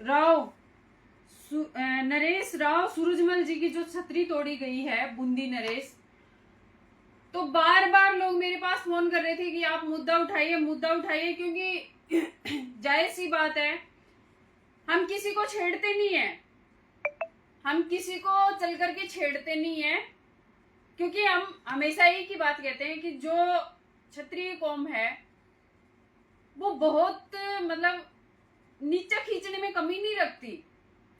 राव नरेश राव सूरजमल जी की जो छतरी तोड़ी गई है, बूंदी नरेश, तो बार बार लोग मेरे पास फोन कर रहे थे कि आप मुद्दा उठाइए, क्योंकि जायज सी बात है, हम किसी को छेड़ते नहीं है, हम किसी को चल करके छेड़ते नहीं है, क्योंकि हम हमेशा एक ही बात कहते हैं कि जो क्षत्रिय कौम है वो बहुत मतलब नीचा खींचने में कमी नहीं रखती,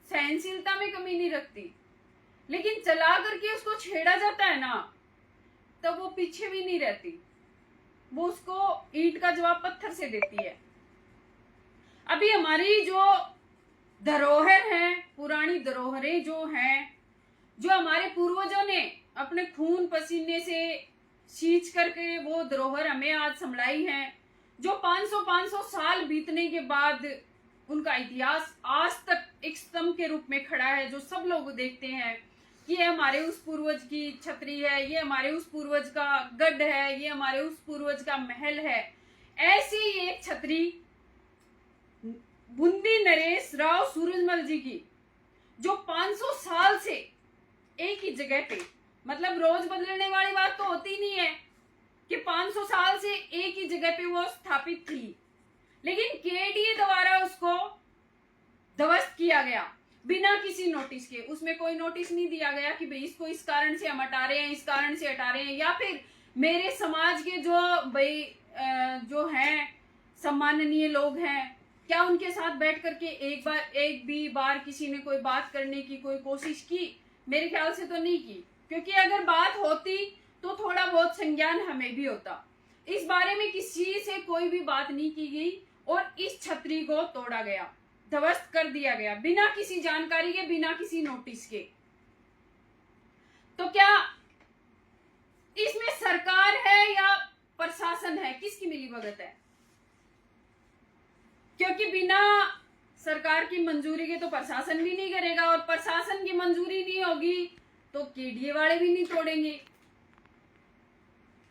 सहनशीलता में कमी नहीं रखती, लेकिन चला करके उसको छेड़ा जाता है ना, तब वो पीछे भी नहीं रहती, वो उसको ईंट का जवाब पत्थर से देती है। अभी हमारी जो धरोहर है, पुरानी धरोहरें जो हैं, जो हमारे पूर्वजों ने अपने खून पसीने से सींच करके वो धरोहर हमें आज संभलाई है, जो 500 साल बीतने के बाद उनका इतिहास आज तक एक स्तंभ के रूप में खड़ा है, जो सब लोग देखते हैं कि ये हमारे उस पूर्वज की छतरी है, ये हमारे उस पूर्वज का गढ़ है, ये हमारे उस पूर्वज का महल है। ऐसी एक छतरी बूंदी नरेश राव सूरजमल जी की, जो 500 साल से एक ही जगह पे, मतलब रोज बदलने वाली बात तो होती नहीं है कि 500 साल से एक ही जगह पे वो स्थापित थी, लेकिन केडीए द्वारा उसको ध्वस्त किया गया बिना किसी नोटिस के। उसमें कोई नोटिस नहीं दिया गया कि भाई इसको इस कारण से हम हटा रहे हैं, इस कारण से हटा रहे हैं, या फिर मेरे समाज के जो भाई जो हैं सम्माननीय लोग हैं, क्या उनके साथ बैठ करके एक भी बार किसी ने कोई बात करने की कोई कोशिश की? मेरे ख्याल से तो नहीं की, क्योंकि अगर बात होती तो थोड़ा बहुत संज्ञान हमें भी होता। इस बारे में किसी से कोई भी बात नहीं की गई और इस छतरी को तोड़ा गया, ध्वस्त कर दिया गया बिना किसी जानकारी के, बिना किसी नोटिस के। तो क्या इसमें सरकार है या प्रशासन है, किसकी मिलीभगत है? क्योंकि बिना सरकार की मंजूरी के तो प्रशासन भी नहीं करेगा, और प्रशासन की मंजूरी नहीं होगी तो केडीए वाले भी नहीं तोड़ेंगे।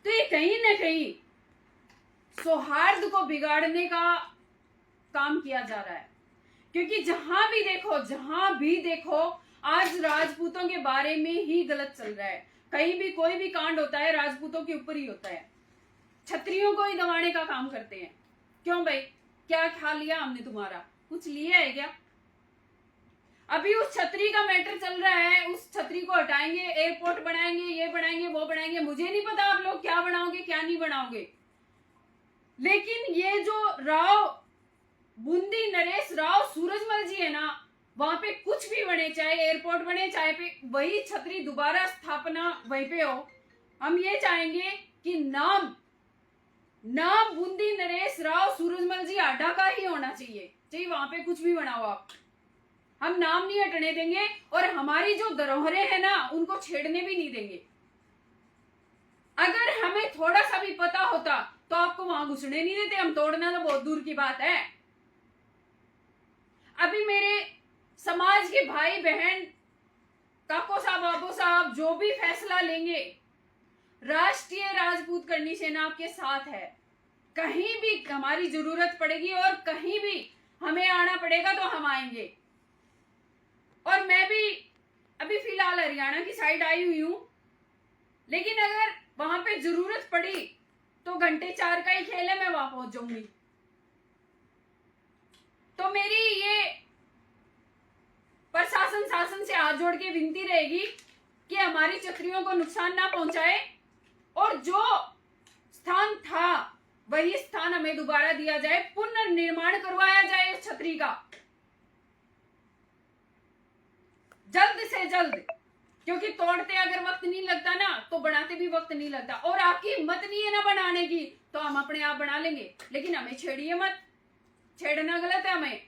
तो ये कहीं ना कहीं सौहार्द को बिगाड़ने का काम किया जा रहा है, क्योंकि जहां भी देखो आज राजपूतों के बारे में ही गलत चल रहा है। कहीं भी कोई भी कांड होता है राजपूतों के ऊपर ही होता है, क्षत्रियों को ही दबाने का काम करते हैं। क्यों भाई, क्या खा लिया हमने तुम्हारा? कुछ लिया है क्या? अभी उस छतरी का मैटर चल रहा है, उस छतरी को हटाएंगे, एयरपोर्ट बनाएंगे, ये बनाएंगे, वो बनाएंगे, मुझे नहीं पता आप लोग क्या बनाओगे क्या नहीं बनाओगे, लेकिन ये जो बूंदी नरेश राव सूरजमल जी है ना, वहां पे कुछ भी बने, चाहे एयरपोर्ट बने, चाहे पे वही छतरी दोबारा स्थापना वहीं पे हो, हम ये चाहेंगे कि नाम बूंदी नरेश राव सूरजमल जी आडा का ही होना चाहिए, चाहे वहां पे कुछ भी बनाओ आप, हम नाम नहीं हटने देंगे, और हमारी जो धरोहरें हैं ना उनको छेड़ने भी नहीं देंगे। अगर हमें थोड़ा सा भी पता होता तो आपको वहां घुसने नहीं देते, हम तोड़ना तो बहुत दूर की बात है। अभी मेरे समाज के भाई बहन, काको साहब, बाबू साहब जो भी फैसला लेंगे, राष्ट्रीय राजपूत करनी सेना आपके साथ है। कहीं भी हमारी जरूरत पड़ेगी और कहीं भी हमें आना पड़ेगा तो हम आएंगे। और मैं भी अभी फिलहाल हरियाणा की साइड आई हुई हूं, लेकिन अगर वहां पे जरूरत पड़ी तो घंटे 4 का ही खेल है, मैं वहां पहुंच जाऊंगी। तो मेरी ये प्रशासन शासन से हाथ जोड़ के विनती रहेगी कि हमारी छतरियों को नुकसान ना पहुंचाए, और जो स्थान था वही स्थान हमें दोबारा दिया जाए, पुनर्निर्माण करवाया जाए उस छतरी का जल्द से जल्द, क्योंकि तोड़ते अगर वक्त नहीं लगता ना तो बनाते भी वक्त नहीं लगता। और आपकी हिम्मत नहीं है ना बनाने की तो हम अपने आप बना लेंगे, लेकिन हमें छेड़िए मत, छेड़ना गलत है, हमें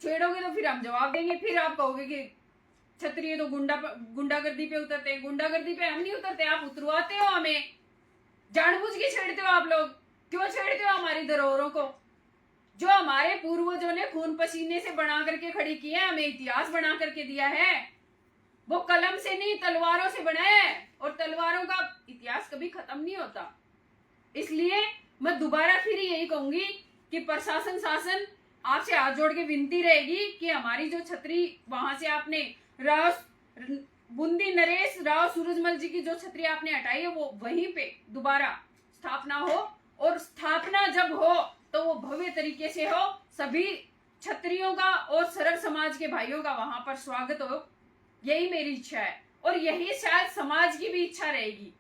छेड़ोगे तो फिर हम जवाब देंगे, फिर आप कहोगे कि क्षत्रिय तो गुंडागर्दी पे उतरते हैं। गुंडागर्दी पे हम नहीं उतरते, आप उतरवाते हो हमें, जानबूझ के छेड़ते हो आप लोग। क्यों छेड़ते हो हमारी धरोहरों को, जो हमारे पूर्वजों ने खून पसीने से बना करके खड़ी की है, हमें इतिहास बना करके दिया है, वो कलम से नहीं तलवारों से बनाया है, और तलवारों का इतिहास कभी खत्म नहीं होता। इसलिए मैं दोबारा फिर यही कहूंगी कि प्रशासन शासन आपसे हाथ जोड़ के विनती रहेगी कि हमारी जो छतरी वहां से आपने बूंदी नरेश राव सूरजमल जी की जो छतरी आपने हटाई है वो वहीं पे दोबारा स्थापना हो, और स्थापना जब हो तो वो भव्य तरीके से हो, सभी छत्रियों का और सरल समाज के भाइयों का वहां पर स्वागत हो। यही मेरी इच्छा है और यही शायद समाज की भी इच्छा रहेगी।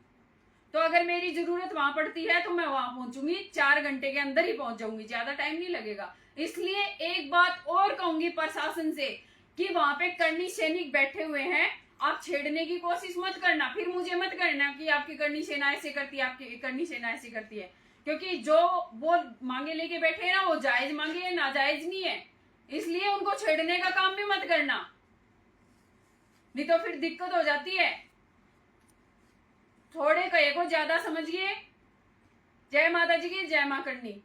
तो अगर मेरी जरूरत वहां पड़ती है तो मैं वहां पहुंचूंगी, 4 घंटे के अंदर ही पहुंच जाऊंगी, ज्यादा टाइम नहीं लगेगा। इसलिए एक बात और कहूंगी प्रशासन से कि वहां पे करनी सैनिक बैठे हुए हैं, आप छेड़ने की कोशिश मत करना, फिर मुझे मत करना कि आपकी करनी सेना ऐसे करती है, आपकी करनी सेना ऐसे करती है, क्योंकि जो वो मांगे लेके बैठे हैं ना वो जायज मांगे है, नाजायज नहीं है, इसलिए उनको छेड़ने का काम भी मत करना, नहीं तो फिर दिक्कत हो जाती है। थोड़े कहे को ज्यादा समझिए। जय माता जी की, जय मां करनी।